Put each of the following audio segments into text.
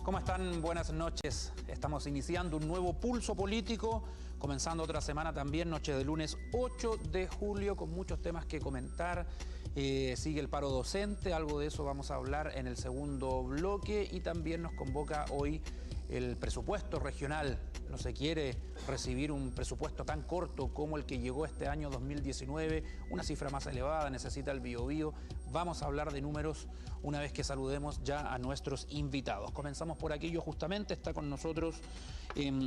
¿Cómo están? Buenas noches. Estamos iniciando un nuevo pulso político, comenzando otra semana también, noche de lunes 8 de julio, con muchos temas que comentar. Sigue el paro docente, algo de eso vamos a hablar en el segundo bloque, y también nos convoca hoy el presupuesto regional. No se quiere recibir un presupuesto tan corto como el que llegó este año 2019, una cifra más elevada, necesita el Biobío. Vamos a hablar de números una vez que saludemos ya a nuestros invitados. Comenzamos por aquello justamente, está con nosotros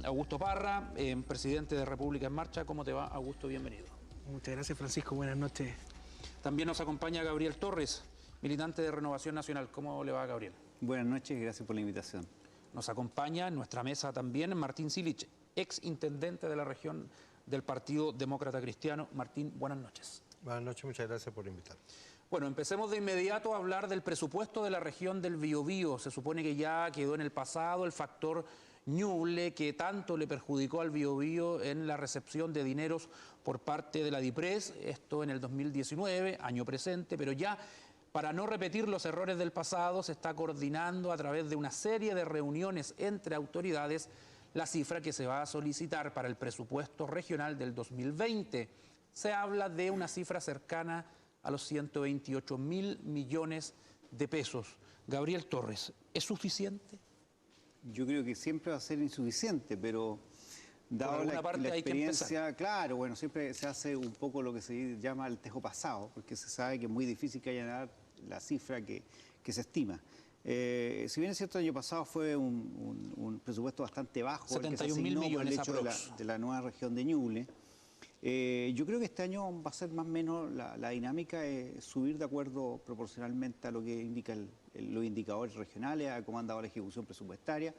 Augusto Parra, presidente de República en Marcha. ¿Cómo te va, Augusto? Bienvenido. Muchas gracias, Francisco. Buenas noches. También nos acompaña Gabriel Torres, militante de Renovación Nacional. ¿Cómo le va, Gabriel? Buenas noches y gracias por la invitación. Nos acompaña en nuestra mesa también Martín Silich, ex intendente de la región del Partido Demócrata Cristiano. Martín, buenas noches. Buenas noches, muchas gracias por invitar. Bueno, empecemos de inmediato a hablar del presupuesto de la región del Biobío. Se supone que ya quedó en el pasado el factor Ñuble, que tanto le perjudicó al Biobío en la recepción de dineros por parte de la DIPRES, esto en el 2019, año presente, pero ya para no repetir los errores del pasado se está coordinando a través de una serie de reuniones entre autoridades la cifra que se va a solicitar para el presupuesto regional del 2020. Se habla de una cifra cercana a los 128.000 millones de pesos. Gabriel Torres, ¿es suficiente? Yo creo que siempre va a ser insuficiente, pero dado la experiencia, claro, bueno, siempre se hace un poco lo que se llama el tejo pasado, porque se sabe que es muy difícil que haya la cifra que se estima. Si bien es cierto, el año pasado fue un presupuesto bastante bajo, 71.000 millones por el hecho de la nueva región de Ñuble. Yo creo que este año va a ser más o menos la dinámica es subir de acuerdo proporcionalmente a lo que indican los indicadores regionales, a cómo ha andado la ejecución presupuestaria.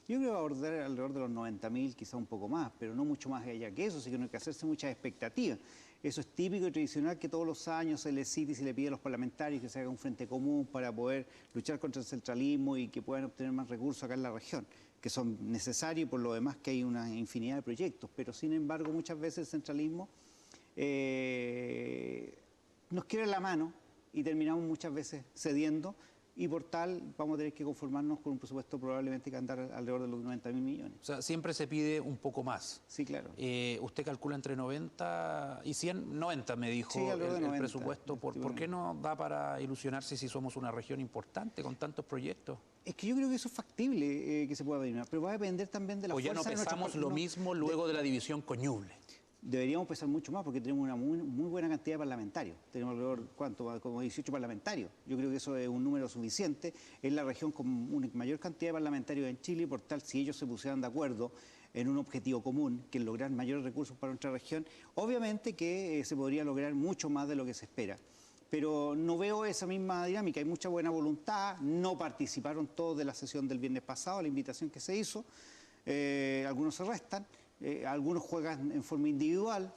Yo creo que va a abordar alrededor de los 90.000, quizá un poco más, pero no mucho más allá que eso, así que no hay que hacerse muchas expectativas. Eso es típico y tradicional, que todos los años se le cita y se le pide a los parlamentarios que se haga un frente común para poder luchar contra el centralismo y que puedan obtener más recursos acá en la región, que son necesarios, y por lo demás que hay una infinidad de proyectos, pero sin embargo muchas veces el centralismo nos quiere la mano y terminamos muchas veces cediendo, y por tal vamos a tener que conformarnos con un presupuesto probablemente que andar alrededor de los 90.000 millones. O sea, siempre se pide un poco más. Sí, claro. Usted calcula entre 90 y 100, 90 me dijo, sí, el presupuesto. ¿Por qué no da para ilusionarse si somos una región importante con tantos proyectos? Es que yo creo que eso es factible, que se pueda venir, pero va a depender también de la fuerza. ¿O ya no pesamos lo mismo luego de la división con Ñuble? Deberíamos pesar mucho más porque tenemos una muy buena cantidad de parlamentarios. Tenemos alrededor, ¿cuánto? Como 18 parlamentarios. Yo creo que eso es un número suficiente. Es la región con una mayor cantidad de parlamentarios en Chile, y por tal, si ellos se pusieran de acuerdo en un objetivo común, que es lograr mayores recursos para nuestra región, obviamente que se podría lograr mucho más de lo que se espera. Pero no veo esa misma dinámica. Hay mucha buena voluntad. No participaron todos de la sesión del viernes pasado, la invitación que se hizo. Algunos se restan. Algunos juegan en forma individual,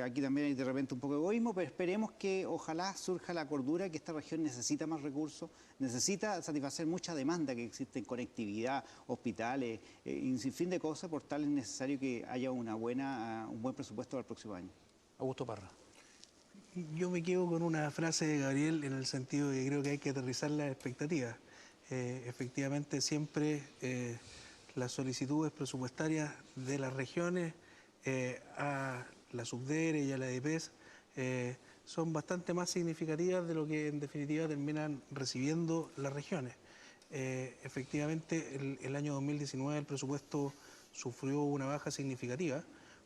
aquí también hay de repente un poco de egoísmo, pero esperemos que ojalá surja la cordura, que esta región necesita más recursos, necesita satisfacer mucha demanda que existe en conectividad, hospitales, y un sinfín de cosas. Por tal es necesario que haya un buen presupuesto para el próximo año. Augusto Parra. Yo me quedo con una frase de Gabriel en el sentido de que creo que hay que aterrizar las expectativas. Efectivamente, siempre las solicitudes presupuestarias de las regiones a la Subdere y a la DIPES son bastante más significativas de lo que en definitiva terminan recibiendo las regiones. Efectivamente, el año 2019 el presupuesto sufrió una baja significativa,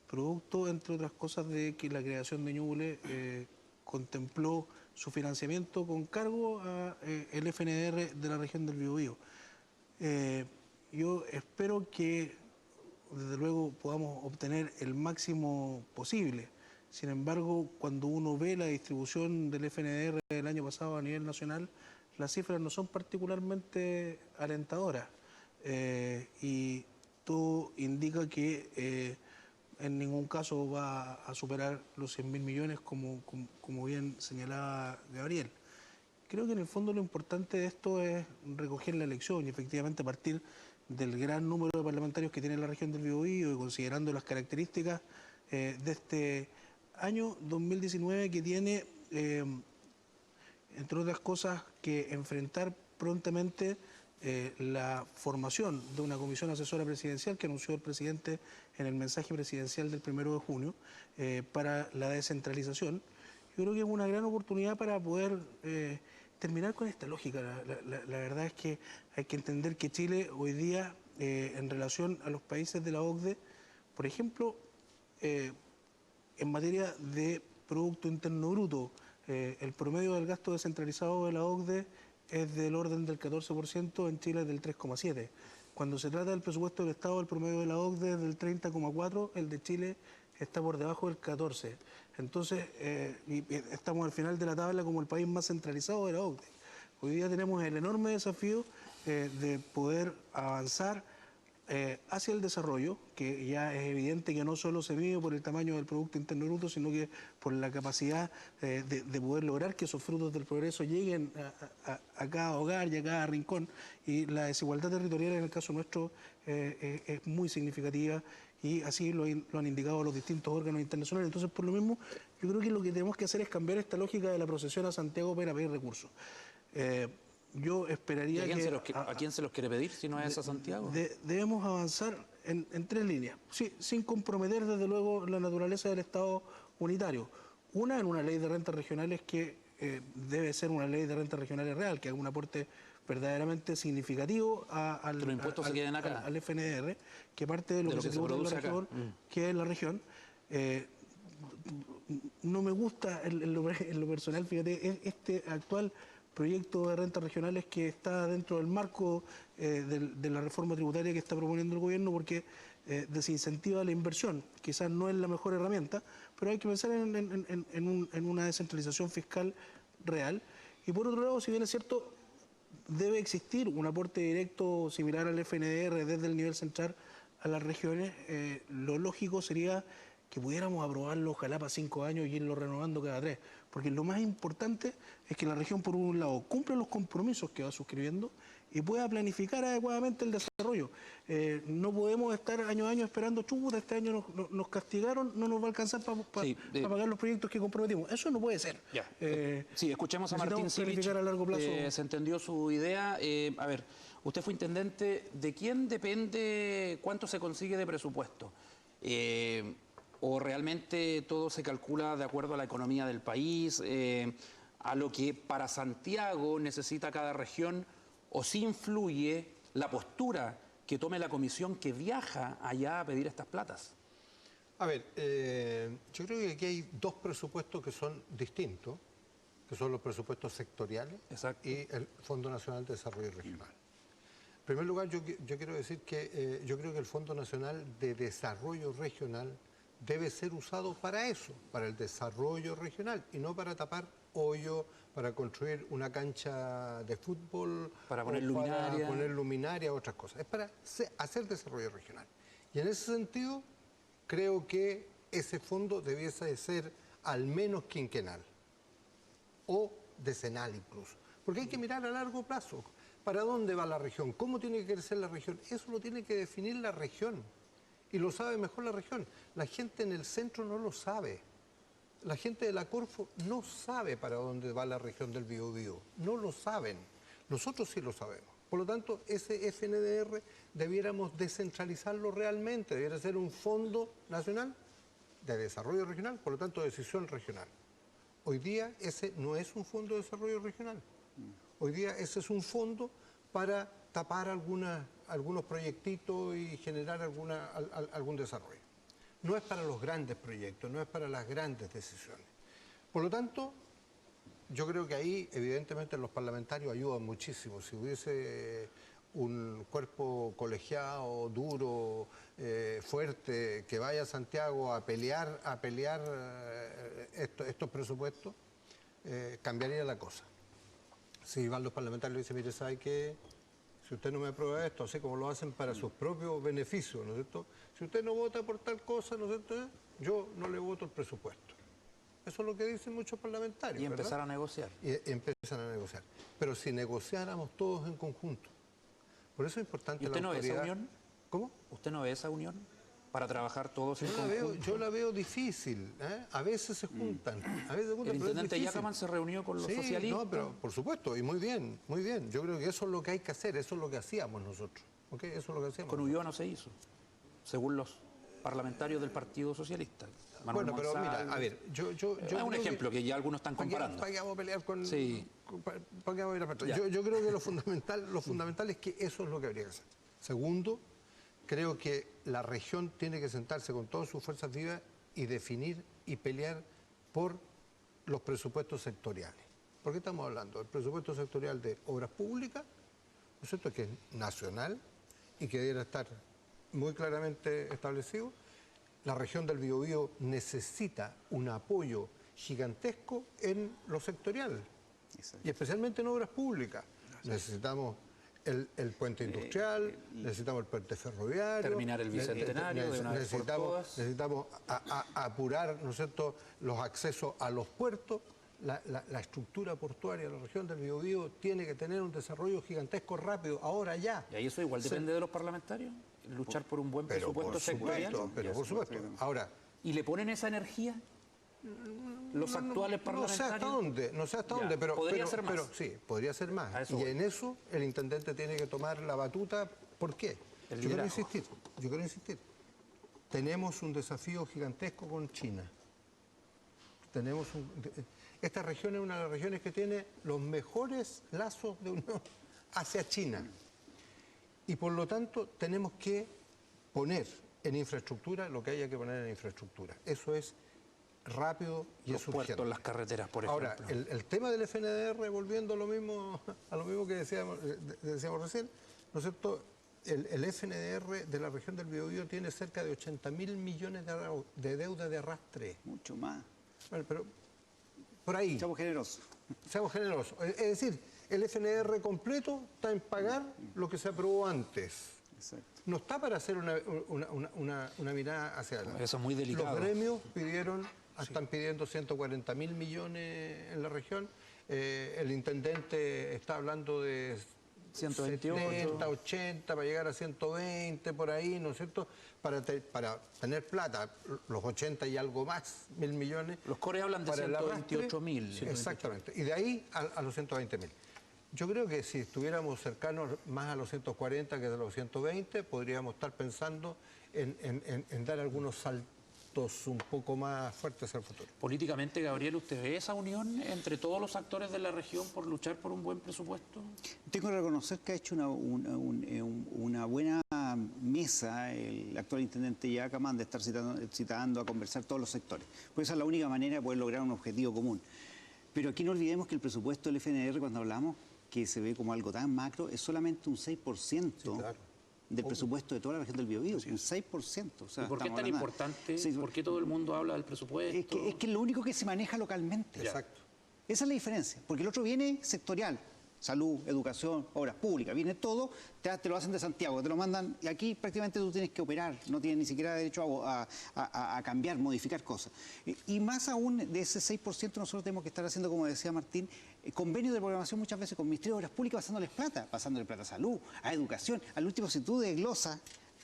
producto, entre otras cosas, de que la creación de Ñuble contempló su financiamiento con cargo al FNDR de la región del Biobío. Yo espero que, desde luego, podamos obtener el máximo posible. Sin embargo, cuando uno ve la distribución del FNDR del año pasado a nivel nacional, las cifras no son particularmente alentadoras. Y todo indica que en ningún caso va a superar los 100.000 millones, como bien señalaba Gabriel. Creo que en el fondo lo importante de esto es recoger la elección y efectivamente partir del gran número de parlamentarios que tiene la región del Biobío, y considerando las características de este año 2019, que tiene, entre otras cosas, que enfrentar prontamente la formación de una comisión asesora presidencial que anunció el presidente en el mensaje presidencial del 1 de junio para la descentralización. Yo creo que es una gran oportunidad para poder terminar con esta lógica. La verdad es que hay que entender que Chile hoy día, en relación a los países de la OCDE, por ejemplo, en materia de Producto Interno Bruto, el promedio del gasto descentralizado de la OCDE es del orden del 14%, en Chile es del 3,7%. Cuando se trata del presupuesto del Estado, el promedio de la OCDE es del 30,4%, el de Chile está por debajo del 14%. Entonces, estamos al final de la tabla como el país más centralizado de la OCDE. Hoy día tenemos el enorme desafío de poder avanzar hacia el desarrollo, que ya es evidente que no solo se mide por el tamaño del Producto Interno Bruto, sino que por la capacidad de poder lograr que esos frutos del progreso lleguen a cada hogar y a cada rincón. Y la desigualdad territorial en el caso nuestro es muy significativa, y así lo han indicado los distintos órganos internacionales. Entonces, por lo mismo, yo creo que lo que tenemos que hacer es cambiar esta lógica de la procesión a Santiago para pedir recursos. Yo esperaría ¿A quién se los quiere pedir si no es a Santiago? Debemos avanzar en tres líneas, sí, sin comprometer desde luego la naturaleza del Estado unitario. Una, en una ley de rentas regionales que debe ser una ley de rentas regionales real, que haga un aporte verdaderamente significativo al FNDR, que parte de lo que se tributa en la región, que es la región. No me gusta en lo personal, fíjate, este actual proyecto de rentas regionales que está dentro del marco de la reforma tributaria que está proponiendo el gobierno, porque desincentiva la inversión. Quizás no es la mejor herramienta, pero hay que pensar en una descentralización fiscal real. Y por otro lado, si bien es cierto, debe existir un aporte directo similar al FNDR desde el nivel central a las regiones. Lo lógico sería que pudiéramos aprobarlo ojalá para 5 años y irlo renovando cada 3, porque lo más importante es que la región, por un lado, cumpla los compromisos que va suscribiendo y pueda planificar adecuadamente el desarrollo. No podemos estar año a año esperando, chuta, este año nos castigaron, no nos va a alcanzar para pagar los proyectos que comprometimos. Eso no puede ser. Sí, escuchemos a Martín Civich. A largo plazo. Se entendió su idea. A ver, usted fue intendente. ¿De quién depende cuánto se consigue de presupuesto? ¿O realmente todo se calcula de acuerdo a la economía del país, a lo que para Santiago necesita cada región, o si influye la postura que tome la comisión que viaja allá a pedir estas platas? A ver, yo creo que aquí hay dos presupuestos que son distintos, que son los presupuestos sectoriales. Exacto. Y el Fondo Nacional de Desarrollo Regional. En primer lugar, yo quiero decir que yo creo que el Fondo Nacional de Desarrollo Regional debe ser usado para eso, para el desarrollo regional, y no para tapar hoyo, para construir una cancha de fútbol, para poner luminaria, otras cosas. Es para hacer desarrollo regional. Y en ese sentido, creo que ese fondo debiese ser al menos quinquenal o decenal incluso, porque hay que mirar a largo plazo. ¿Para dónde va la región? ¿Cómo tiene que crecer la región? Eso lo tiene que definir la región. Y lo sabe mejor la región. La gente en el centro no lo sabe. La gente de la Corfo no sabe para dónde va la región del Biobío. No lo saben. Nosotros sí lo sabemos. Por lo tanto, ese FNDR debiéramos descentralizarlo realmente. Debiera ser un fondo nacional de desarrollo regional, por lo tanto, decisión regional. Hoy día ese no es un fondo de desarrollo regional. Hoy día ese es un fondo para tapar algunos proyectitos y generar algún desarrollo. No es para los grandes proyectos, no es para las grandes decisiones. Por lo tanto, yo creo que ahí evidentemente los parlamentarios ayudan muchísimo. Si hubiese un cuerpo colegiado, duro, fuerte, que vaya a Santiago a pelear estos presupuestos, cambiaría la cosa. Si van los parlamentarios y dicen, mire, ¿sabe qué? Si usted no me aprueba esto, así como lo hacen para sus propios beneficios, ¿no es cierto? Si usted no vota por tal cosa, ¿no es cierto? Yo no le voto el presupuesto. Eso es lo que dicen muchos parlamentarios. Y empezar a negociar. Y empiezan a negociar. Pero si negociáramos todos en conjunto. Por eso es importante la autoridad. ¿Y usted no ve esa unión? ¿Cómo? ¿Usted no ve esa unión? para trabajar todos en Yo conjunto. la veo difícil, ¿eh? A veces se juntan, a veces se juntan, El pero es intendente difícil. Yacaman se reunió con los Sí, socialistas. no, pero por supuesto, y muy bien, muy bien. Yo creo que eso es lo que hay que hacer, eso es lo que hacíamos nosotros. ¿Ok? Eso es lo que hacíamos. Con Ulloa no se hizo, según los parlamentarios del Partido Socialista. Manuel Bueno, pero Monsalve. mira, a ver, yo Es un creo ejemplo que ya algunos están comparando. ¿Para qué vamos a pelear con...? Sí. ¿Para qué vamos a ir a pelear? Ya. Yo creo que lo fundamental es que eso es lo que habría que hacer. Segundo, creo que la región tiene que sentarse con todas sus fuerzas vivas y definir y pelear por los presupuestos sectoriales. ¿Por qué estamos hablando? El presupuesto sectorial de obras públicas, ¿no es cierto?, que es nacional y que debería estar muy claramente establecido. La región del Biobío necesita un apoyo gigantesco en lo sectorial, y especialmente en obras públicas. Necesitamos el puente industrial, necesitamos el puente ferroviario. Terminar el bicentenario de una vez por todas. Necesitamos apurar, ¿no es cierto?, los accesos a los puertos. La estructura portuaria de la región del Biobío tiene que tener un desarrollo gigantesco rápido, ahora ya. ¿Y ahí eso igual depende de los parlamentarios? Luchar por un buen presupuesto sectorial. Pero por supuesto. Ahora, ¿Y le ponen esa energía los actuales parlamentarios? No sé hasta Ya, dónde, pero... podría ser más. Pero sí, podría ser más. A eso Y voy. en eso el intendente tiene que tomar la batuta. ¿Por qué? El Yo quiero liderazgo. insistir. Tenemos un desafío gigantesco con China. Esta región es una de las regiones que tiene los mejores lazos de unión hacia China. Y por lo tanto tenemos que poner en infraestructura lo que haya que poner en infraestructura. Eso es rápido y Los es urgente. puertos, las carreteras, por Ahora, ejemplo. el tema del FNDR, volviendo a lo mismo que decíamos recién, ¿no es cierto? El FNDR de la región del Biobío tiene cerca de 80.000 millones de deuda de arrastre. Mucho más. Bueno, pero por ahí, Seamos generosos. seamos generosos. Es decir, el FNDR completo está en pagar lo que se aprobó antes. Exacto. No está para hacer una mirada hacia adelante. Eso es muy delicado. Los gremios están pidiendo 140.000 millones en la región. El intendente está hablando de 128. 70, 80, para llegar a 120, por ahí, ¿no es cierto? Para tener plata, los 80 y algo más, 1.000 millones. Los cores hablan de para el arrastre. 128.000. Exactamente. Y de ahí a los 120.000. Yo creo que si estuviéramos cercanos más a los 140 que a los 120, podríamos estar pensando en dar algunos saltos un poco más fuertes al futuro. Políticamente, Gabriel, ¿usted ve esa unión entre todos los actores de la región por luchar por un buen presupuesto? Tengo que reconocer que ha hecho una buena mesa el actual intendente Yacaman de estar citando a conversar todos los sectores. Pues esa es la única manera de poder lograr un objetivo común. Pero aquí no olvidemos que el presupuesto del FNR, cuando hablamos, que se ve como algo tan macro, es solamente un 6% del presupuesto de toda la región del Biobío. Un 6%. O sea, ¿Y por qué es estamos tan hablando- importante? Sí, ¿Por qué todo el mundo habla del presupuesto? es que es lo único que se maneja localmente. Exacto. Esa es la diferencia, porque el otro viene sectorial, salud, educación, obras públicas, viene todo, te lo hacen de Santiago, te lo mandan, y aquí prácticamente tú tienes que operar, no tienes ni siquiera derecho a cambiar, modificar cosas. Y más aún de ese 6% nosotros tenemos que estar haciendo, como decía Martín, convenios de programación muchas veces con Ministerio de Obras Públicas pasándoles plata a salud, a educación. Al último, si tú desglosas,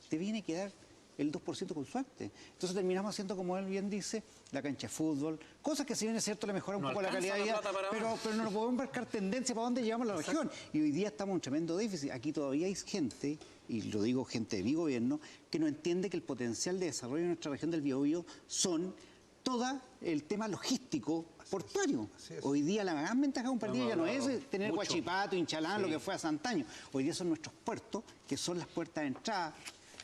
te viene a quedar el 2% con suerte. Entonces terminamos haciendo, como él bien dice, la cancha de fútbol, cosas que si bien es cierto le mejoran un No poco la alcanza calidad de la vida, plata para pero no podemos marcar tendencia para dónde llevamos la región. Y hoy día estamos en un tremendo déficit. Aquí todavía hay gente, y lo digo gente de mi gobierno, que no entiende que el potencial de desarrollo de nuestra región del Biobío son todo el tema logístico portuario. Hoy día la gran ventaja de un partido ya no es tener mucho. Huachipato, Inchalán, lo que fue hace antaño. Hoy día son nuestros puertos, que son las puertas de entrada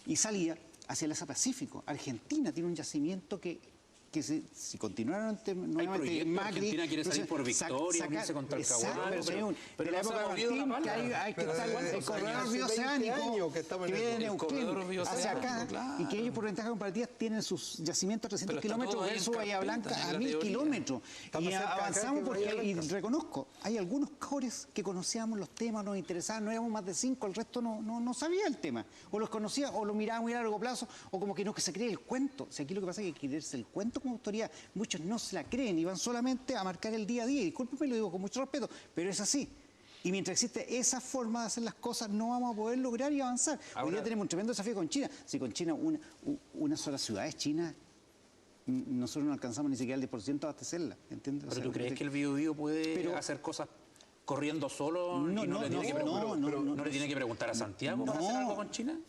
y salida hacia el Asia Pacífico. Argentina tiene un yacimiento que si continuaron nuevamente proyectos, Macri... Argentina quiere salir por Victoria, unirse con Exacto, Talcahuano, pero en la no se época ha de movido la Martín, que pala. hay que Pero estar hace el corredor 20 bioceánico años que estamos en que el viene de el Neuquén corredor bioceánico, hacia acá, claro. y que ellos por ventaja comparativa tienen sus yacimientos a 300 Pero está kilómetros todo ahí en versus Bahía carpeta, Blanca en a la 1000 teoría. kilómetros. Está Y más cerca acá avanzamos que porque, Bahía y Blanca. reconozco, hay algunos cores que conocíamos los temas, nos interesaban, no éramos más de 5, el resto no sabía el tema. O los conocía, o lo miraba muy a largo plazo, o como que no, que se cree el cuento. Si aquí lo que pasa es que hay que creerse el cuento como autoridad, muchos no se la creen y van solamente a marcar el día a día. Y discúlpeme, lo digo con mucho respeto, pero es así. Y mientras existe esa forma de hacer las cosas, no vamos a poder lograr y avanzar. Hoy día tenemos un tremendo desafío con China. Si con China, una sola ciudad es China, nosotros no alcanzamos ni siquiera el 10% de abastecerla, ¿entiendes? ¿Pero tú crees que el Biobío puede hacer cosas corriendo solo y no le tiene que preguntar a Santiago para hacer algo con China?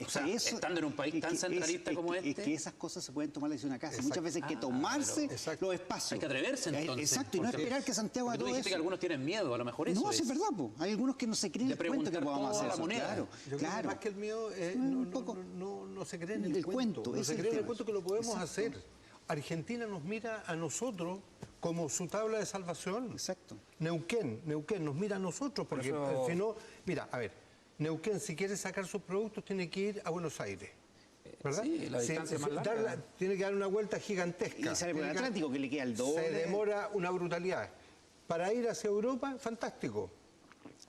O sea, estando en un país tan centralista como este. Es que esas cosas se pueden tomar la decisión acá. Muchas veces hay que tomarse los espacios. Hay que atreverse entonces. Exacto, y no esperar que Santiago haga todo eso. Tú dijiste que algunos tienen miedo, a lo mejor eso no, es verdad, po. Hay algunos que no se creen el cuento que podamos hacer. La moneda. Claro, yo creo que más que el miedo, no se creen el cuento. No se creen el cuento que lo podemos hacer. Argentina nos mira a nosotros como su tabla de salvación. Exacto. Neuquén nos mira a nosotros, porque si no, mira, a ver, Neuquén, si quiere sacar sus productos, tiene que ir a Buenos Aires. ¿Verdad? Sí, la distancia más larga. Tiene que dar una vuelta gigantesca. Y sale por el Atlántico, que le queda el doble. Se demora una brutalidad. Para ir hacia Europa, fantástico.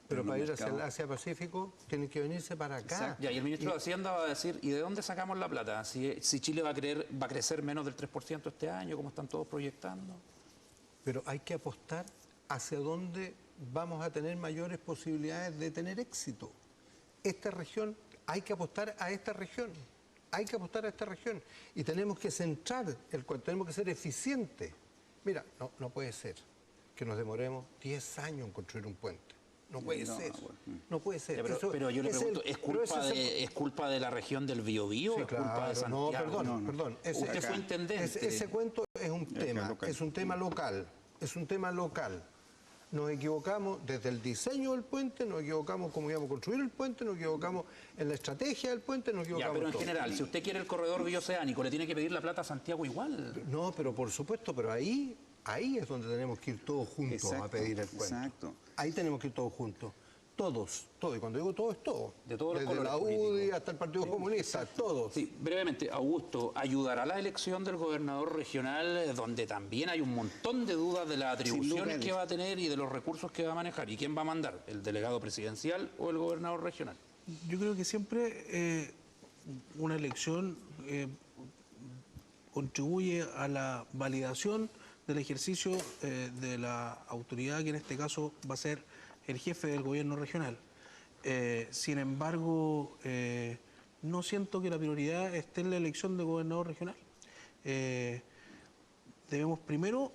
Pero para ir hacia el Asia-Pacífico, tienen que venirse para acá. Exacto. Y el ministro de Hacienda va a decir, ¿y de dónde sacamos la plata? Si Chile va a crecer menos del 3% este año, como están todos proyectando. Pero hay que apostar hacia dónde vamos a tener mayores posibilidades de tener éxito. Esta región, hay que apostar a esta región. Hay que apostar a esta región. Y tenemos que centrar el cuento, tenemos que ser eficientes. Mira, no puede ser que nos demoremos 10 años en construir un puente. No puede ser. No puede ser. Pero yo le pregunto, ¿es culpa de la región del Biobío o es culpa de Santiago? No, perdón. Usted fue intendente. Ese cuento es un tema local. Es un tema local. Nos equivocamos desde el diseño del puente, nos equivocamos cómo íbamos a construir el puente, nos equivocamos en la estrategia del puente, nos equivocamos. Pero en general, si usted quiere el corredor bioceánico, ¿le tiene que pedir la plata a Santiago igual? No, pero por supuesto, pero ahí es donde tenemos que ir todos juntos a pedir el cuento. Exacto. Ahí tenemos que ir todos juntos. Todos. Y cuando digo todo, es todo. De todos los colores. Desde la UDI hasta el Partido Comunista, todos. Sí, brevemente, Augusto, ¿ayudará la elección del gobernador regional, donde también hay un montón de dudas de las atribuciones que va a tener y de los recursos que va a manejar? ¿Y quién va a mandar? ¿El delegado presidencial o el gobernador regional? Yo creo que siempre una elección contribuye a la validación del ejercicio de la autoridad, que en este caso va a ser el jefe del gobierno regional. Sin embargo, no siento que la prioridad esté en la elección del gobernador regional. Debemos primero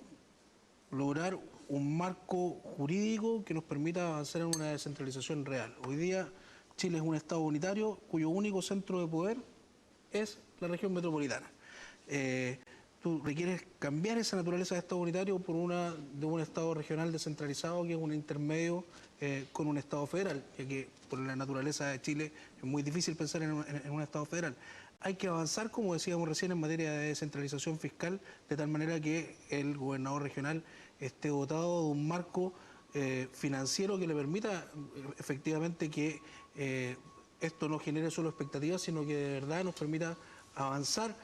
lograr un marco jurídico que nos permita avanzar en una descentralización real. Hoy día Chile es un Estado unitario cuyo único centro de poder es la región metropolitana. Tú requieres cambiar esa naturaleza de Estado unitario por de un Estado regional descentralizado, que es un intermedio con un Estado federal, ya que por la naturaleza de Chile es muy difícil pensar en un Estado federal. Hay que avanzar, como decíamos recién, en materia de descentralización fiscal, de tal manera que el gobernador regional esté dotado de un marco financiero que le permita efectivamente que esto no genere solo expectativas, sino que de verdad nos permita avanzar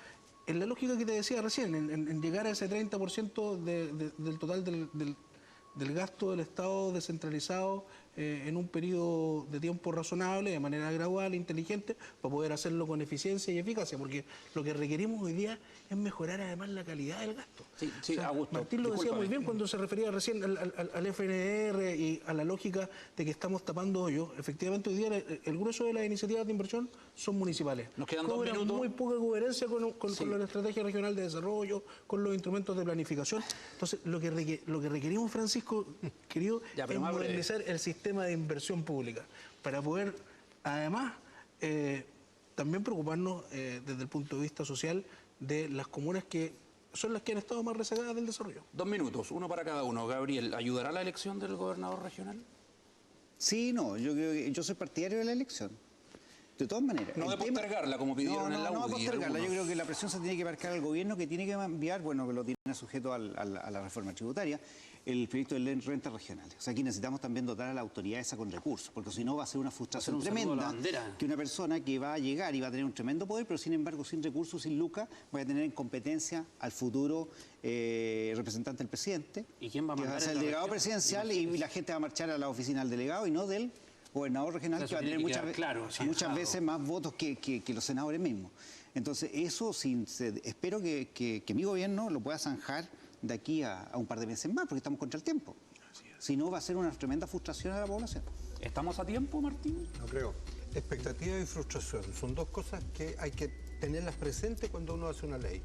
en la lógica que te decía recién, en llegar a ese 30% del total del gasto del Estado descentralizado en un periodo de tiempo razonable, de manera gradual, inteligente, para poder hacerlo con eficiencia y eficacia, porque lo que requerimos hoy día es mejorar además la calidad del gasto. Sí, Augusto, Martín lo decía muy bien cuando se refería recién al FNR y a la lógica de que estamos tapando hoyos. Efectivamente, hoy día el grueso de las iniciativas de inversión son municipales. Nos quedan 2 minutos. Muy poca coherencia con la estrategia regional de desarrollo, con los instrumentos de planificación. Entonces, lo que requerimos, Francisco, querido, es modernizar el sistema de inversión pública para poder, además, también preocuparnos desde el punto de vista social de las comunas que son las que han estado más rezagadas del desarrollo. 2 minutos, uno para cada uno. Gabriel, ¿ayudará la elección del gobernador regional? Sí, no, yo creo que yo soy partidario de la elección. De todas maneras. No de postergarla, como pidieron en la UDI. No de postergarla. Yo creo que la presión se tiene que marcar al gobierno, que tiene que enviar, bueno, que lo tiene sujeto a la reforma tributaria, el proyecto de ley de rentas regionales. O sea, aquí necesitamos también dotar a la autoridad esa con recursos, porque si no va a ser una frustración tremenda que una persona que va a llegar y va a tener un tremendo poder, pero sin embargo sin recursos, sin lucas, va a tener en competencia al futuro representante del presidente. ¿Y quién va a mandar? Que va a ser el delegado presidencial y la gente va a marchar a la oficina del delegado y no del gobernador regional, que va a tener muchas veces más votos que los senadores mismos. Entonces, eso espero que mi gobierno lo pueda zanjar de aquí a un par de meses más, porque estamos contra el tiempo. Si no, va a ser una tremenda frustración a la población. ¿Estamos a tiempo, Martín? No creo. Expectativa y frustración son dos cosas que hay que tenerlas presentes cuando uno hace una ley.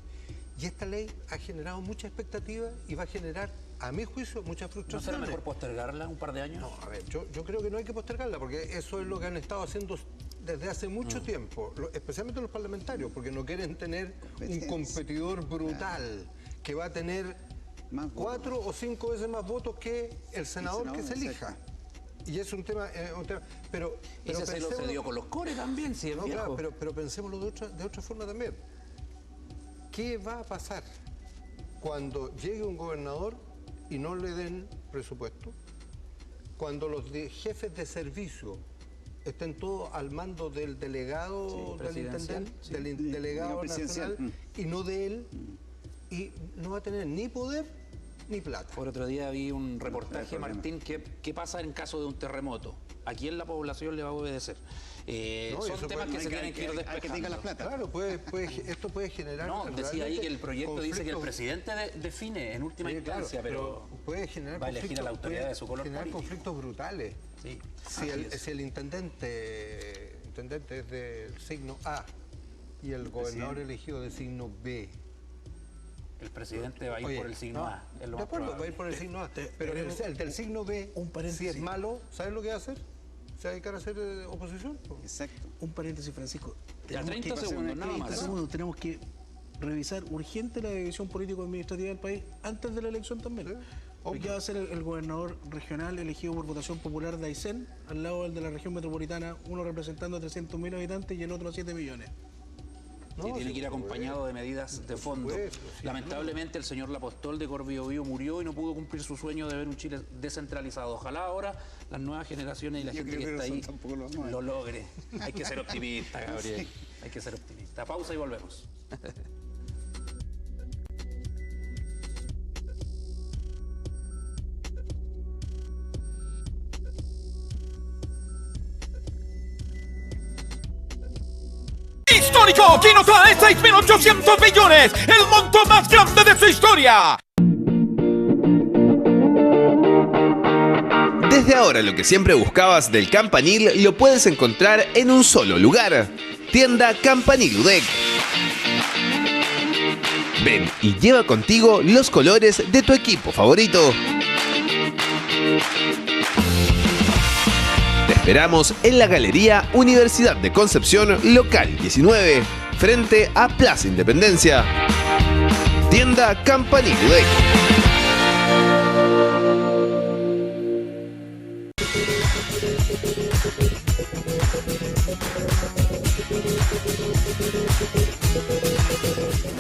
Y esta ley ha generado mucha expectativa y va a generar, a mi juicio, mucha ¿No frustración. será mejor postergarla un par de años? No, a ver, yo creo que no hay que postergarla porque eso es lo que han estado haciendo desde hace mucho tiempo, especialmente los parlamentarios, porque no quieren tener un competidor brutal que va a tener Más 4 o 5 veces más votos que el senador que se elija. Y es un tema, pero Ese se lo pensémoslo- dio con los core también, si es no, viejo. claro, pero pensémoslo de otra forma también. ¿Qué va a pasar cuando llegue un gobernador y no le den presupuesto? Cuando los jefes de servicio estén todos al mando del delegado, del presidencial, intendente, del delegado presidencial. nacional y no de él, y no va a tener ni poder ni plata. Por otro día vi un reportaje, Martín, ¿qué pasa en caso de un terremoto? ¿A quién la población le va a obedecer? No, y son eso temas puede- que se tienen que ir hay que tenga despejando. la plata. Claro, esto puede generar. No, decía ahí que el proyecto dice que el conflictos. presidente define en última Sí, claro, instancia, pero puede generar va a elegir a la conflictos, autoridad puede de su color generar político. conflictos brutales. Sí, Si así es. el intendente es del signo A y el gobernador elegido de signo B. El presidente va a ir Oye, por el signo no, A. Es lo de más acuerdo, va a probable. ir por el signo A. Pero el del signo B, un paréntesis. si es malo, ¿sabes lo que va a hacer? Se va a dedicar a hacer oposición. Exacto. Un paréntesis, Francisco. Ya, Tenemos 30 que- segundos, nada más. Tenemos que revisar urgente la división político-administrativa del país antes de la elección también. Sí, Porque va a ser el gobernador regional elegido por votación popular de Aysén, al lado del de la región metropolitana, uno representando a 300.000 habitantes y el otro a 7 millones. Y tiene que ir acompañado de medidas de fondo. supuesto, sí, Lamentablemente el señor Lapostol de Corbiobío murió y no pudo cumplir su sueño de ver un Chile descentralizado. Ojalá ahora las nuevas generaciones y la Yo gente creo que que está eso ahí tampoco lo vamos a ver. lo logre. Hay que ser optimista, Gabriel. Hay que ser optimista. Pausa y volvemos. Histórico, Kino trae 6.800 millones, el monto más grande de su historia. Desde ahora lo que siempre buscabas del Campanil lo puedes encontrar en un solo lugar. Tienda Campanil UDEC. Ven y lleva contigo los colores de tu equipo favorito. Te esperamos en la Galería Universidad de Concepción, local 19, frente a Plaza Independencia. Tienda Campanil UDEC.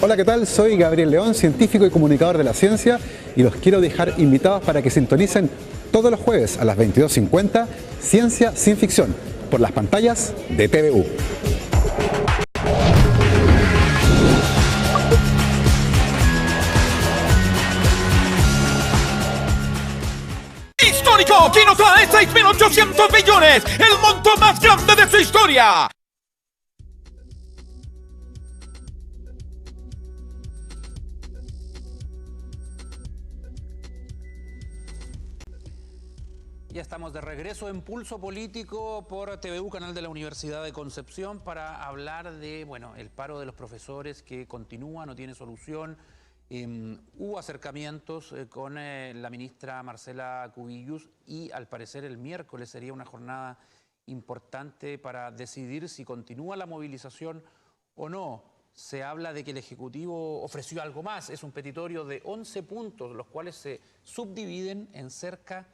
Hola, ¿qué tal? Soy Gabriel León, científico y comunicador de la ciencia, y los quiero dejar invitados para que sintonicen todos los jueves a las 22:50 Ciencia sin Ficción por las pantallas de TVU. Histórico, Kino trae 6.800 millones, el monto más grande de su historia. Ya estamos de regreso en Pulso Político por TVU, canal de la Universidad de Concepción, para hablar de, bueno, el paro de los profesores que continúa, no tiene solución. Hubo acercamientos con la ministra Marcela Cubillos y al parecer el miércoles sería una jornada importante para decidir si continúa la movilización o no. Se habla de que el Ejecutivo ofreció algo más, es un petitorio de 11 puntos, los cuales se subdividen en cerca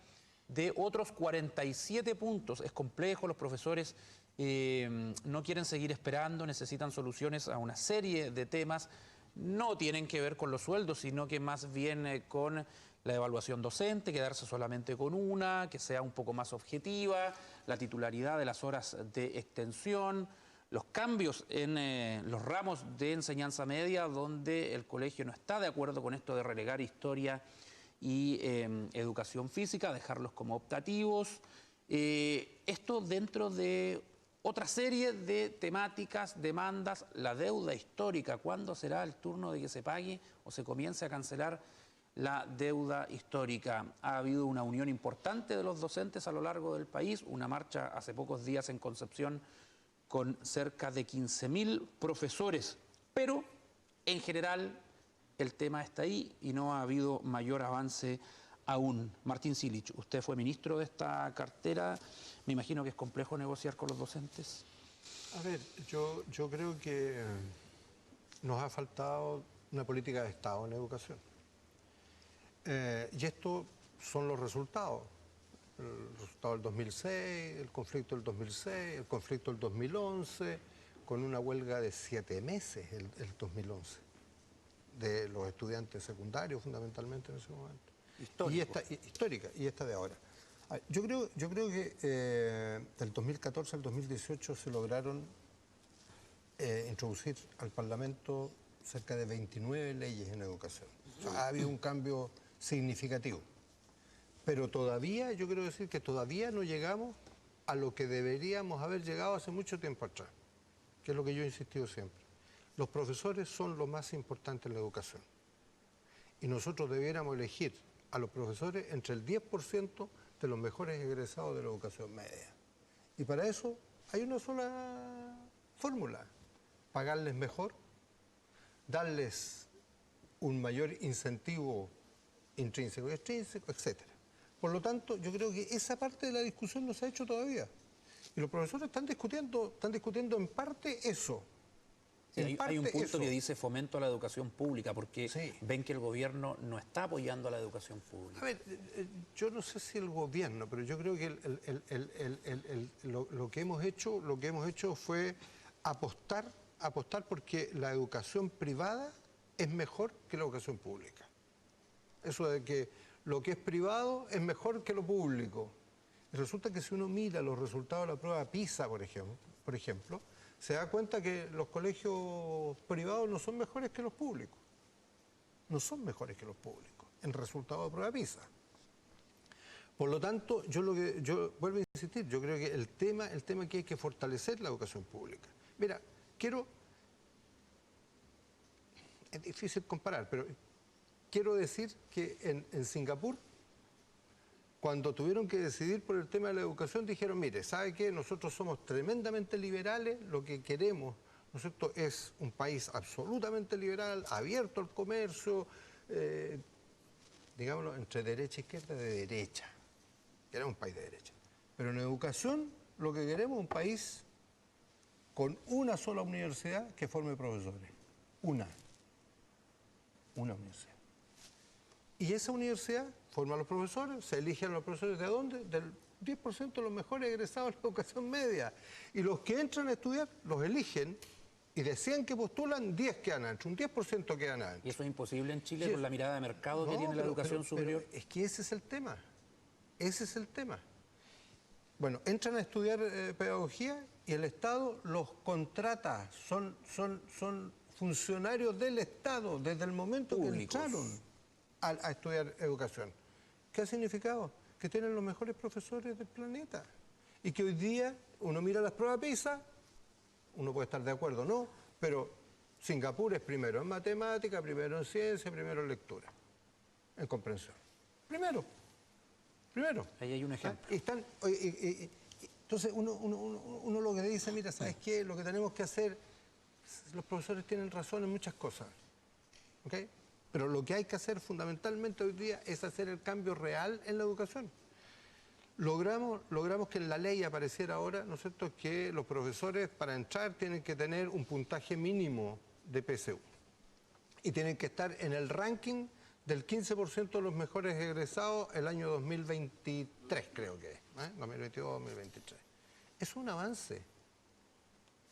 de otros 47 puntos. Es complejo, los profesores no quieren seguir esperando, necesitan soluciones a una serie de temas. No tienen que ver con los sueldos, sino que más bien con la evaluación docente, quedarse solamente con una, que sea un poco más objetiva, la titularidad de las horas de extensión, los cambios en los ramos de enseñanza media, donde el colegio no está de acuerdo con esto de relegar historia y educación física, dejarlos como optativos. Esto dentro de otra serie de temáticas, demandas, la deuda histórica, ¿cuándo será el turno de que se pague o se comience a cancelar la deuda histórica. Ha habido una unión importante de los docentes a lo largo del país, una marcha hace pocos días en Concepción con cerca de 15.000 profesores, pero en general el tema está ahí y no ha habido mayor avance aún. Martín Silich, usted fue ministro de esta cartera, me imagino que es complejo negociar con los docentes. A ver, yo creo que nos ha faltado una política de Estado en educación. Y estos son los resultados. El resultado del 2006, el conflicto del 2006, el conflicto del 2011, con una huelga de 7 meses el 2011, de los estudiantes secundarios fundamentalmente en ese momento. Histórica, y esta de ahora. Yo creo que del 2014 al 2018 se lograron introducir al Parlamento cerca de 29 leyes en educación. O sea, ha habido un cambio significativo. Pero todavía, yo quiero decir que todavía no llegamos a lo que deberíamos haber llegado hace mucho tiempo atrás, que es lo que yo he insistido siempre. Los profesores son lo más importante en la educación. Y nosotros debiéramos elegir a los profesores entre el 10% de los mejores egresados de la educación media. Y para eso hay una sola fórmula: pagarles mejor, darles un mayor incentivo intrínseco y extrínseco, etc. Por lo tanto, yo creo que esa parte de la discusión no se ha hecho todavía. Y los profesores están discutiendo en parte eso. Sí, hay un punto que dice fomento a la educación pública, porque sí, ven que el gobierno no está apoyando a la educación pública. A ver, yo no sé si el gobierno, pero yo creo que lo que hemos hecho fue apostar porque la educación privada es mejor que la educación pública. Eso de que lo que es privado es mejor que lo público. Y resulta que si uno mira los resultados de la prueba PISA, por ejemplo, se da cuenta que los colegios privados no son mejores que los públicos. No son mejores que los públicos en resultados de prueba PISA. Por lo tanto, yo vuelvo a insistir, yo creo que el tema que hay que fortalecer la educación pública. Mira, es difícil comparar, pero quiero decir que en Singapur, cuando tuvieron que decidir por el tema de la educación, dijeron, mire, ¿sabe qué? Nosotros somos tremendamente liberales, lo que queremos, ¿no es cierto?, es un país absolutamente liberal, abierto al comercio, digámoslo, entre derecha e izquierda, de derecha. Queremos un país de derecha. Pero en educación, lo que queremos es un país con una sola universidad que forme profesores. Una universidad. Y esa universidad forma a los profesores, se eligen a los profesores ¿de dónde? Del 10% de los mejores egresados de la educación media. Y los que entran a estudiar, los eligen, y de 100 que postulan, 10 quedan adentro, un 10% quedan adentro. ¿Y eso es imposible en Chile con la mirada de mercado que tiene la educación superior? Pero es que ese es el tema. Ese es el tema. Bueno, entran a estudiar pedagogía y el Estado los contrata. Son funcionarios del Estado desde el momento que entraron a estudiar educación. ¿Qué ha significado? Que tienen los mejores profesores del planeta. Y que hoy día uno mira las pruebas PISA, uno puede estar de acuerdo o no, pero Singapur es primero en matemática, primero en ciencia, primero en lectura, en comprensión. Primero. Ahí hay un ejemplo. Entonces uno lo que dice, mira, ¿sabes qué? Lo que tenemos que hacer, los profesores tienen razón en muchas cosas, ¿ok? Pero lo que hay que hacer fundamentalmente hoy día es hacer el cambio real en la educación. Logramos que en la ley apareciera ahora, ¿no es cierto?, que los profesores para entrar tienen que tener un puntaje mínimo de PSU. Y tienen que estar en el ranking del 15% de los mejores egresados el año 2023, creo que es, 2022-2023. Es un avance.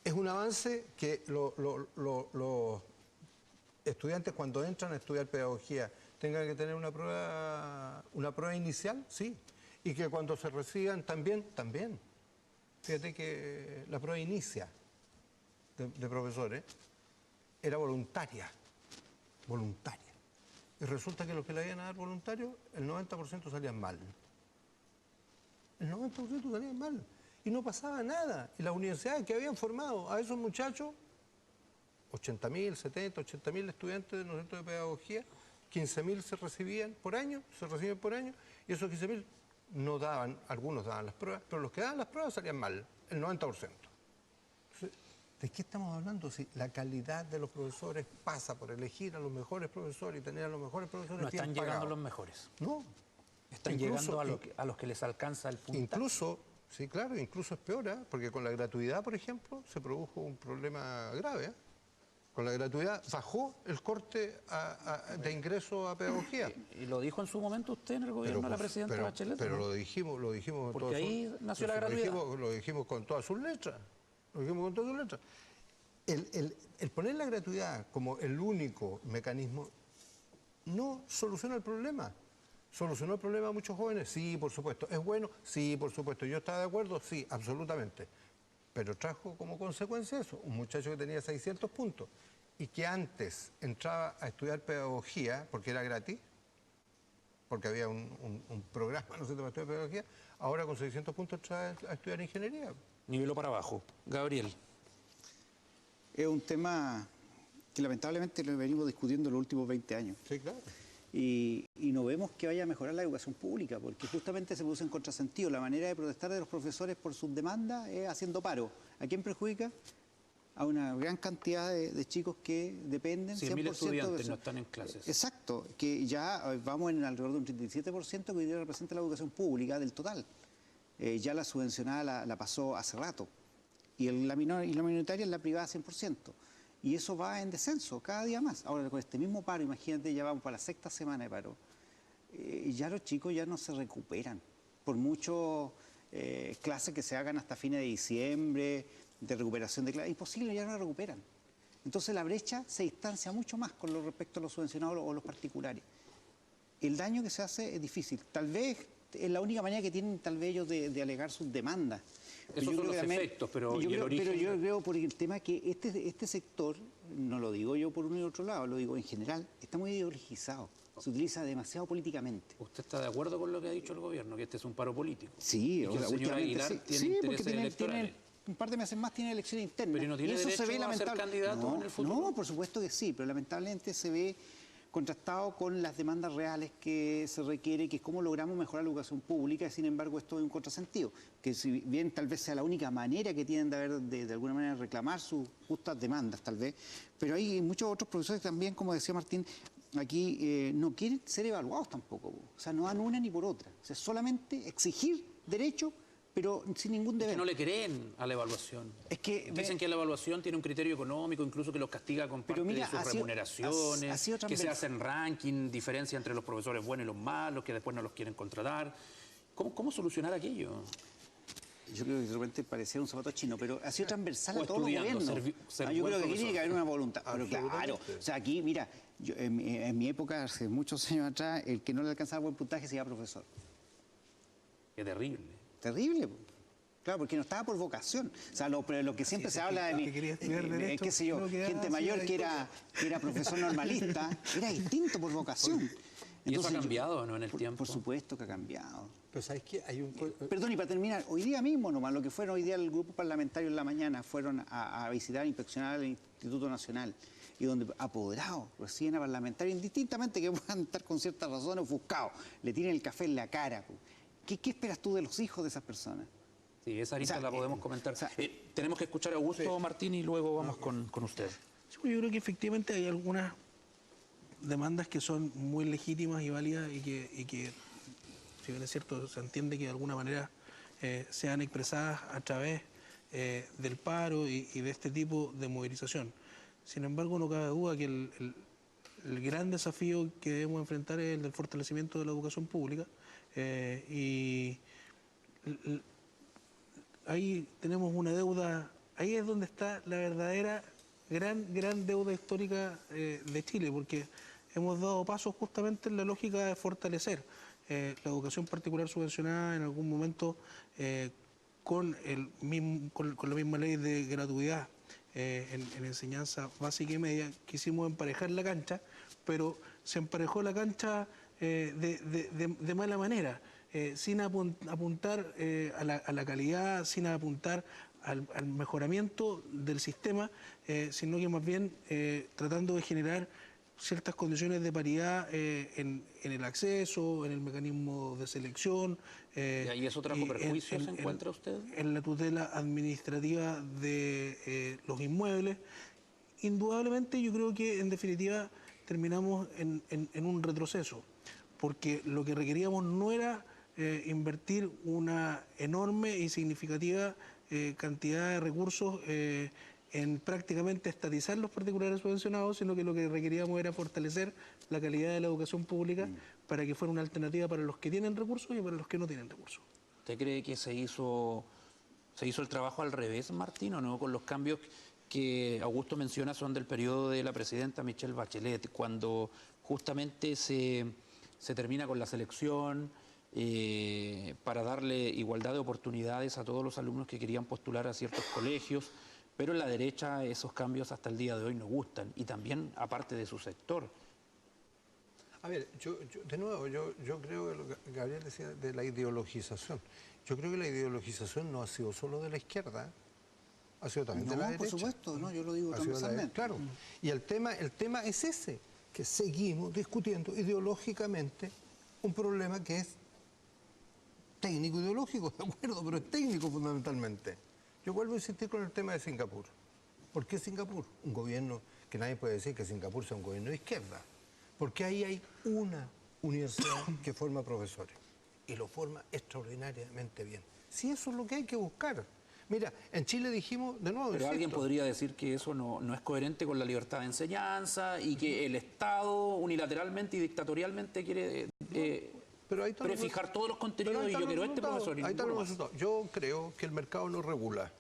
Es un avance que los estudiantes cuando entran a estudiar pedagogía tengan que tener una prueba inicial, sí. Y que cuando se reciban también. Fíjate que la prueba inicia de profesores era voluntaria. Y resulta que los que le iban a dar voluntarios, el 90% salían mal. El 90% salían mal. Y no pasaba nada. Y las universidades que habían formado a esos muchachos, 80.000 estudiantes de pedagogía, 15.000 se reciben por año, y esos 15.000 no daban, algunos daban las pruebas, pero los que daban las pruebas salían mal, el 90%. Entonces, ¿de qué estamos hablando? Si la calidad de los profesores pasa por elegir a los mejores profesores y tener a los mejores profesores No bien están llegando pagados. los mejores. No. Están llegando a los que les alcanza el puntaje. Incluso, sí, claro, incluso es peor, ¿eh? Porque con la gratuidad, por ejemplo, se produjo un problema grave. ¿Eh? Con la gratuidad bajó el corte de ingreso a pedagogía. ¿Y lo dijo en su momento usted en el gobierno de la presidenta Bachelet? Pero ¿no? lo dijimos porque ahí nació la gratuidad. Lo dijimos con todas sus letras. El poner la gratuidad como el único mecanismo no soluciona el problema. ¿Solucionó el problema a muchos jóvenes? Sí, por supuesto. ¿Es bueno? Sí, por supuesto. ¿Yo estaba de acuerdo? Sí, absolutamente. Pero trajo como consecuencia eso, un muchacho que tenía 600 puntos y que antes entraba a estudiar pedagogía, porque era gratis, porque había un programa, no sé, para estudiar pedagogía, ahora con 600 puntos entra a estudiar ingeniería. Nivelo para abajo. Gabriel. Es un tema que lamentablemente lo venimos discutiendo en los últimos 20 años. Sí, claro. Y no vemos que vaya a mejorar la educación pública, porque justamente se produce en contrasentido. La manera de protestar de los profesores por sus demandas es haciendo paro. ¿A quién perjudica? A una gran cantidad de chicos que dependen 100.000 estudiantes de no están en clases. Exacto, que ya vamos en alrededor de un 37% que hoy día representa la educación pública del total. Ya la subvencionada la pasó hace rato. Y la minoritaria es la privada 100%. Y eso va en descenso cada día más. Ahora, con este mismo paro, imagínate, ya vamos para la 6ª semana de paro. Ya los chicos ya no se recuperan. Por muchas clases que se hagan hasta fines de diciembre, de recuperación de clases, imposible, ya no la recuperan. Entonces la brecha se distancia mucho más con respecto a los subvencionados o los particulares. El daño que se hace es difícil. Tal vez es la única manera que tienen tal vez ellos de alegar sus demandas. Esos son los efectos, pero ¿y el origen? Pero yo creo por el tema que este sector, no lo digo yo por uno y otro lado, lo digo en general, está muy ideologizado. Se utiliza demasiado políticamente. ¿Usted está de acuerdo con lo que ha dicho el gobierno, que este es un paro político? Sí, y que el señor Aguilar tiene intereses electorales. Un par de meses más tiene elecciones internas. Pero ¿no tiene eso derecho se ve a ser candidato en el futuro? No, por supuesto que sí, pero lamentablemente se ve contrastado con las demandas reales que se requiere, que es cómo logramos mejorar la educación pública, y sin embargo esto es un contrasentido, que si bien tal vez sea la única manera que tienen de alguna manera reclamar sus justas demandas tal vez, pero hay muchos otros profesores también, como decía Martín, aquí no quieren ser evaluados tampoco, o sea, no dan una ni por otra, o sea, solamente exigir derecho, pero sin ningún deber. Es que no le creen a la evaluación. Es que dicen que la evaluación tiene un criterio económico, incluso que los castiga con parte de sus remuneraciones, que se hacen ranking, diferencia entre los profesores buenos y los malos, que después no los quieren contratar. ¿Cómo solucionar aquello? Yo creo que de repente parecía un zapato chino, pero ha sido transversal a todos los estudiando, gobiernos. Yo creo que aquí tiene que haber una voluntad. Pero claro, o sea, aquí, mira, en mi época, hace muchos años atrás, el que no le alcanzaba buen puntaje se iba profesor. Qué terrible. Terrible, claro, porque no estaba por vocación. O sea, lo que siempre se habla de qué sé yo, gente mayor que era profesor normalista, era distinto por vocación. ¿Y eso ha cambiado no en el tiempo? Por supuesto que ha cambiado. Pero ¿sabes qué? Hay un... Perdón, y para terminar, hoy día mismo nomás, lo que fueron hoy día el grupo parlamentario en la mañana, fueron a visitar, a inspeccionar el Instituto Nacional, y donde apoderados reciben a parlamentarios, indistintamente que puedan estar con ciertas razones ofuscados, le tiren el café en la cara. ¿Qué esperas tú de los hijos de esas personas? Sí, esa arista la podemos comentar. Tenemos que escuchar a Augusto Martín y luego vamos con usted. Sí, yo creo que efectivamente hay algunas demandas que son muy legítimas y válidas y que si bien es cierto, se entiende que de alguna manera sean expresadas a través del paro y de este tipo de movilización. Sin embargo, no cabe duda que el gran desafío que debemos enfrentar es el del fortalecimiento de la educación pública. Y ahí tenemos una deuda, ahí es donde está la verdadera gran deuda histórica de Chile, porque hemos dado pasos justamente en la lógica de fortalecer la educación particular subvencionada en algún momento con la misma ley de gratuidad en enseñanza básica y media. Quisimos emparejar la cancha, pero se emparejó la cancha de mala manera, sin apuntar a la calidad, sin apuntar al mejoramiento del sistema, sino que más bien tratando de generar ciertas condiciones de paridad en el acceso, en el mecanismo de selección. ¿Y eso trajo perjuicios, se encuentra usted? En la tutela administrativa de los inmuebles. Indudablemente yo creo que en definitiva terminamos en un retroceso, porque lo que requeríamos no era invertir una enorme y significativa cantidad de recursos en prácticamente estatizar los particulares subvencionados, sino que lo que requeríamos era fortalecer la calidad de la educación pública para que fuera una alternativa para los que tienen recursos y para los que no tienen recursos. ¿Usted cree que se hizo el trabajo al revés, Martín, o no? Con los cambios que Augusto menciona son del periodo de la presidenta Michelle Bachelet, cuando justamente se termina con la selección para darle igualdad de oportunidades a todos los alumnos que querían postular a ciertos colegios. Pero en la derecha esos cambios hasta el día de hoy no gustan, y también aparte de su sector. A ver, yo creo que lo que Gabriel decía de la ideologización. Yo creo que la ideologización no ha sido solo de la izquierda, ha sido también de la derecha. No, por supuesto, no, yo lo digo transversalmente. Claro, y el tema es ese, que seguimos discutiendo ideológicamente un problema que es técnico-ideológico, de acuerdo, pero es técnico fundamentalmente. Yo vuelvo a insistir con el tema de Singapur. ¿Por qué Singapur? Un gobierno que nadie puede decir que Singapur sea un gobierno de izquierda. Porque ahí hay una universidad que forma profesores y lo forma extraordinariamente bien. Si eso es lo que hay que buscar. Mira, en Chile dijimos, de nuevo... Pero alguien podría decir que eso no es coherente con la libertad de enseñanza y que el Estado unilateralmente y dictatorialmente quiere prefijar todos los contenidos, y yo quiero este profesor. Ahí están los resultados. Yo creo que el mercado no regula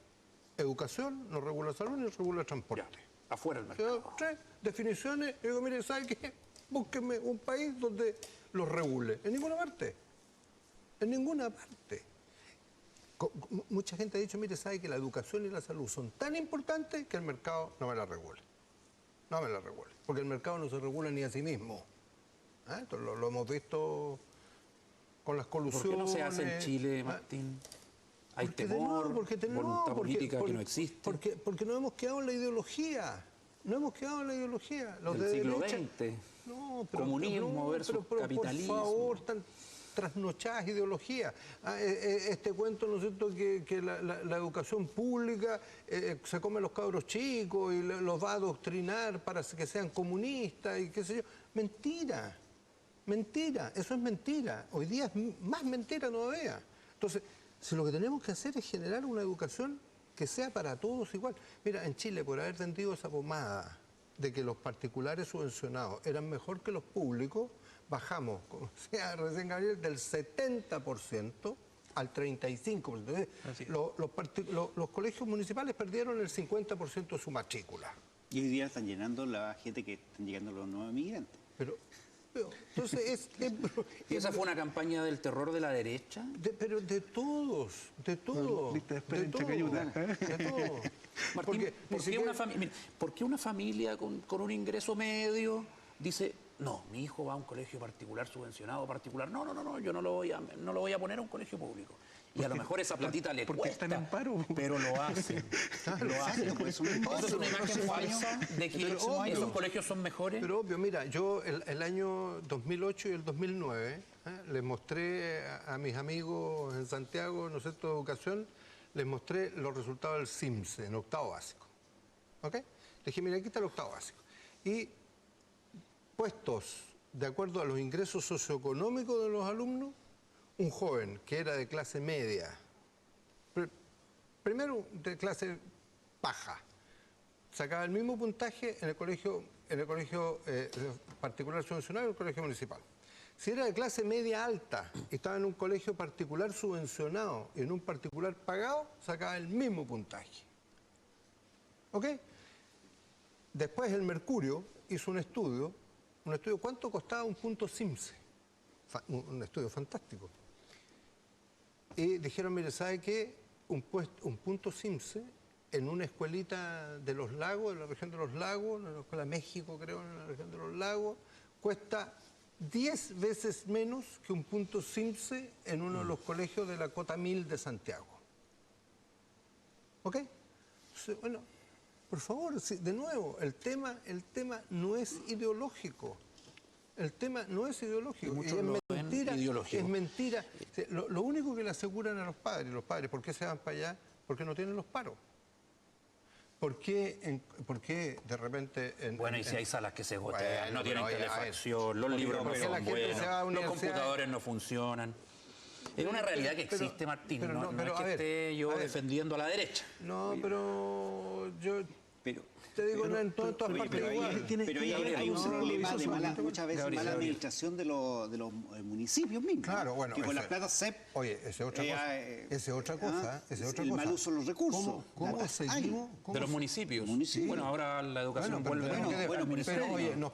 educación, no regula salud, ni regula transporte. Ya, afuera el mercado. Tres definiciones. Y digo, mire, ¿sabe qué? Búsquenme un país donde los regule. En ninguna parte. En ninguna parte. Mucha gente ha dicho, mire, ¿sabe que la educación y la salud son tan importantes que el mercado no me la regule? No me la regule. Porque el mercado no se regula ni a sí mismo. Esto lo hemos visto con las colusiones. ¿Por qué no se hace en Chile, Martín? Hay temor, voluntad política que no existe. Porque nos hemos quedado en la ideología. No hemos quedado en la ideología. Los del de siglo derecha, XX. Comunismo versus capitalismo. Por favor, tan trasnochadas ideologías. Este cuento, ¿no es cierto?, que la educación pública se come a los cabros chicos y los va a adoctrinar para que sean comunistas y qué sé yo. Mentira. Mentira, eso es mentira. Hoy día es más mentira todavía. Entonces, si lo que tenemos que hacer es generar una educación que sea para todos igual. Mira, en Chile, por haber tendido esa pomada de que los particulares subvencionados eran mejor que los públicos, bajamos, como decía recién Gabriel, del 70% al 35%. Los colegios municipales perdieron el 50% de su matrícula. Y hoy día están llenando la gente que están llegando los nuevos migrantes. Entonces ¿Y esa fue una campaña del terror de la derecha? Pero de todos, de todo. Lista de espera en Chacayuta. De todo. Martín, ¿por qué una familia con un ingreso medio dice, no, mi hijo va a un colegio particular, subvencionado particular, no, yo no lo voy a poner a un colegio público? Y a lo mejor esa platita le cuesta, están en paro. Pero lo hacen. Eso es una imagen falsa de que esos colegios son mejores. Pero obvio, mira, yo el año 2008 y el 2009 les mostré a mis amigos en Santiago, ¿no es cierto?, de educación, les mostré los resultados del CIMSE en octavo básico. ¿Ok? Les dije, mira, aquí está el octavo básico. Y puestos de acuerdo a los ingresos socioeconómicos de los alumnos, un joven que era de clase media, primero de clase baja, sacaba el mismo puntaje en el colegio particular subvencionado y el colegio municipal. Si era de clase media alta y estaba en un colegio particular subvencionado y en un particular pagado, sacaba el mismo puntaje. ¿Ok? Después el Mercurio hizo un estudio, ¿cuánto costaba un punto CIMSE? Un estudio fantástico. Y dijeron, mire, ¿sabe qué? Un punto CIMSE en una escuelita de Los Lagos, de la región de Los Lagos, en la Escuela México, creo, en la región de Los Lagos, cuesta 10 veces menos que un punto CIMSE en uno de los colegios de la Cota 1000 de Santiago. ¿Ok? Entonces, bueno, Por favor, de nuevo, el tema no es ideológico. El tema no es ideológico. Muchos Es lo ven mentira. ideológico. Es mentira. Lo único que le aseguran a los padres, ¿por qué se van para allá? Porque no tienen los paros. ¿Por qué de repente... Bueno, y si hay salas que se gotean, Bueno, no tienen pero, oye, calefacción, los libros no ¿por qué la son gente se va a buenos, los universidades? computadores no funcionan. Es una realidad que Pero- existe, Martín, pero no, no, pero, es que a ver, esté yo a ver. defendiendo a la derecha. No, pero yo Pero, te digo, en todas partes pero ahí, igual. pero ahí hay un problema de muchas veces Gabriel, mala Gabriel. administración de los municipios mismos. Claro, bueno, que con ese- las platas CEP. Oye, esa es otra cosa. Esa es otra cosa. Esa es otra el cosa. mal uso de los recursos. ¿Cómo La- seguimos? De los municipios. Municipios. Bueno, ahora la educación Bueno, vuelve pero, a bueno, por eso pero, digo. oye, nos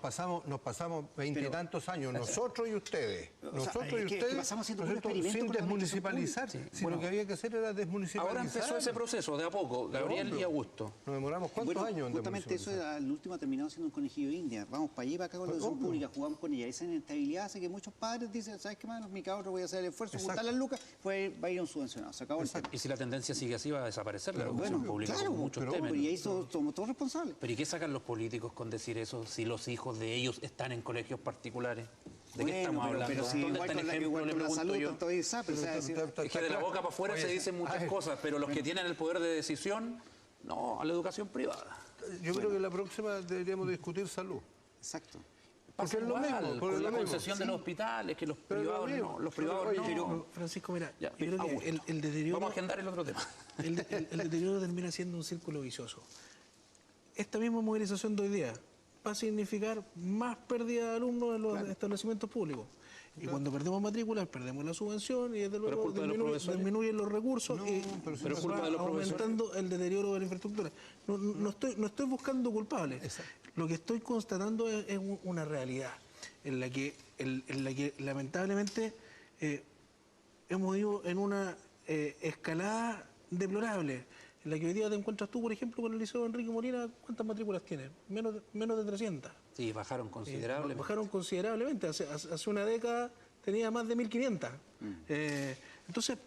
pasamos 20 y tantos años, nosotros y ustedes. sea, Nosotros es y que ustedes, pasamos haciendo ¿no es un cierto? experimento Sin con la administración desmunicipalizar. pública. Si lo que había que hacer era desmunicipalizar. Ahora empezó ese proceso, de a poco, Gabriel y Augusto. Nos demoramos ¿cuántos Bueno, años en justamente eso desmunicipalizar? al último ha terminado siendo un conejillo de India. Vamos para allá y para acá con la educación obvio. pública, jugamos con ella. Esa inestabilidad hace que muchos padres dicen, ¿sabes qué más? Mi cabro voy a hacer el esfuerzo, Exacto. juntar las lucas, pues va a ir a un subvencionado. Se acabó el tema. Y si la tendencia sigue así, va a desaparecer la educación Bueno, pública claro, con muchos pero, temas. y ahí somos todos responsables. Pero ¿y qué sacan los políticos con decir eso si los hijos de ellos están en colegios particulares? ¿De qué estamos hablando? Pero si ¿Dónde igual está el con la, ejemplo? igual Le con la pregunto salud, yo. tanto ISAP, o sea, es decir, Es que de la boca para afuera se dicen muchas cosas, pero los que tienen el poder de decisión, no, a la educación privada. Yo creo que la próxima deberíamos discutir salud. exacto. Porque es lo Igual, mismo. porque con es la lo mismo. concesión de los hospitales, que los Pero lo privados mismo. no. Los privados Oye, no. Pero, Francisco, mira, Ya, yo creo que Augusto. el deterioro... Vamos a agendar el otro tema. El deterioro termina siendo un círculo vicioso. Esta misma movilización de hoy día va a significar más pérdida de alumnos en los establecimientos públicos. Y cuando perdemos matrículas, perdemos la subvención y desde luego culpa de los profesores. disminuyen los recursos y pero es culpa va de los aumentando el deterioro de la infraestructura. No estoy buscando culpables. Lo que estoy constatando es una realidad en la que lamentablemente hemos ido en una escalada deplorable, en la que hoy día te encuentras tú, por ejemplo, con el Liceo Enrique Molina. ¿Cuántas matrículas tiene? Menos de 300. Sí, bajaron considerablemente. Bajaron considerablemente. Hace una década tenía más de 1.500. Entonces,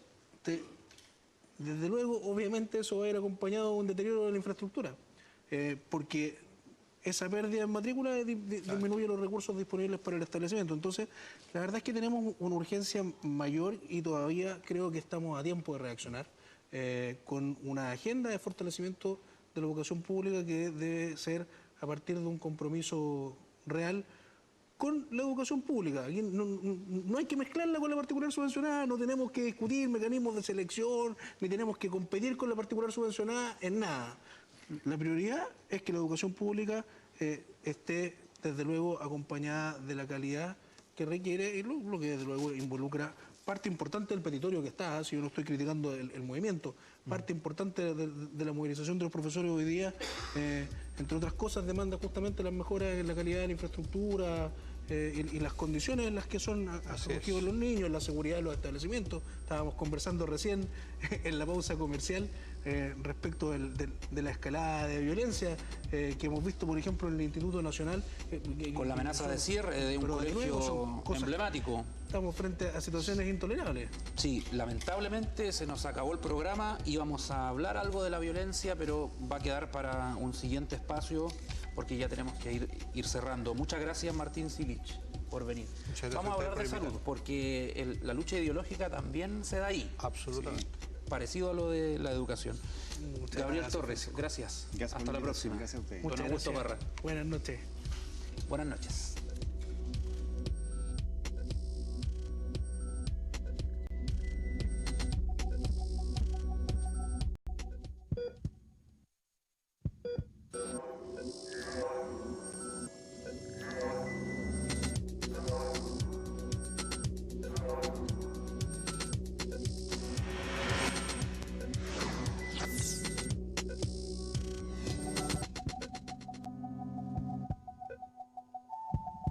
desde luego, obviamente, eso va a ir acompañado de un deterioro de la infraestructura, porque esa pérdida en matrícula disminuye los recursos disponibles para el establecimiento. Entonces, la verdad es que tenemos una urgencia mayor y todavía creo que estamos a tiempo de reaccionar con una agenda de fortalecimiento de la educación pública que debe ser a partir de un compromiso real con la educación pública. Aquí no hay que mezclarla con la particular subvencionada, no tenemos que discutir mecanismos de selección, ni tenemos que competir con la particular subvencionada en nada. La prioridad es que la educación pública esté, desde luego, acompañada de la calidad que requiere, y lo que desde luego involucra parte importante del petitorio que está, si yo no estoy criticando el movimiento, parte importante de la movilización de los profesores hoy día, entre otras cosas, demanda justamente las mejoras en la calidad de la infraestructura y las condiciones en las que son acogidos los niños, la seguridad de los establecimientos. Estábamos conversando recién en la pausa comercial respecto de la escalada de violencia que hemos visto, por ejemplo, en el Instituto Nacional. Con la amenaza de cierre de un Pero de nuevo son colegio cosas- emblemático. Estamos frente a situaciones intolerables. Sí, lamentablemente se nos acabó el programa. Íbamos a hablar algo de la violencia, pero va a quedar para un siguiente espacio porque ya tenemos que ir cerrando. Muchas gracias, Martín Silich, por venir. Muchas gracias Vamos a a ustedes hablar de por salud, invitarme. porque la lucha ideológica también se da ahí, Absolutamente. parecido a lo de la educación. Muchas Gabriel gracias, Torres, gracias. Gracias por Hasta la la invitación. próxima. Gracias a ustedes. Don Muchas Augusto gracias. Parra. Buenas noches. Buenas noches.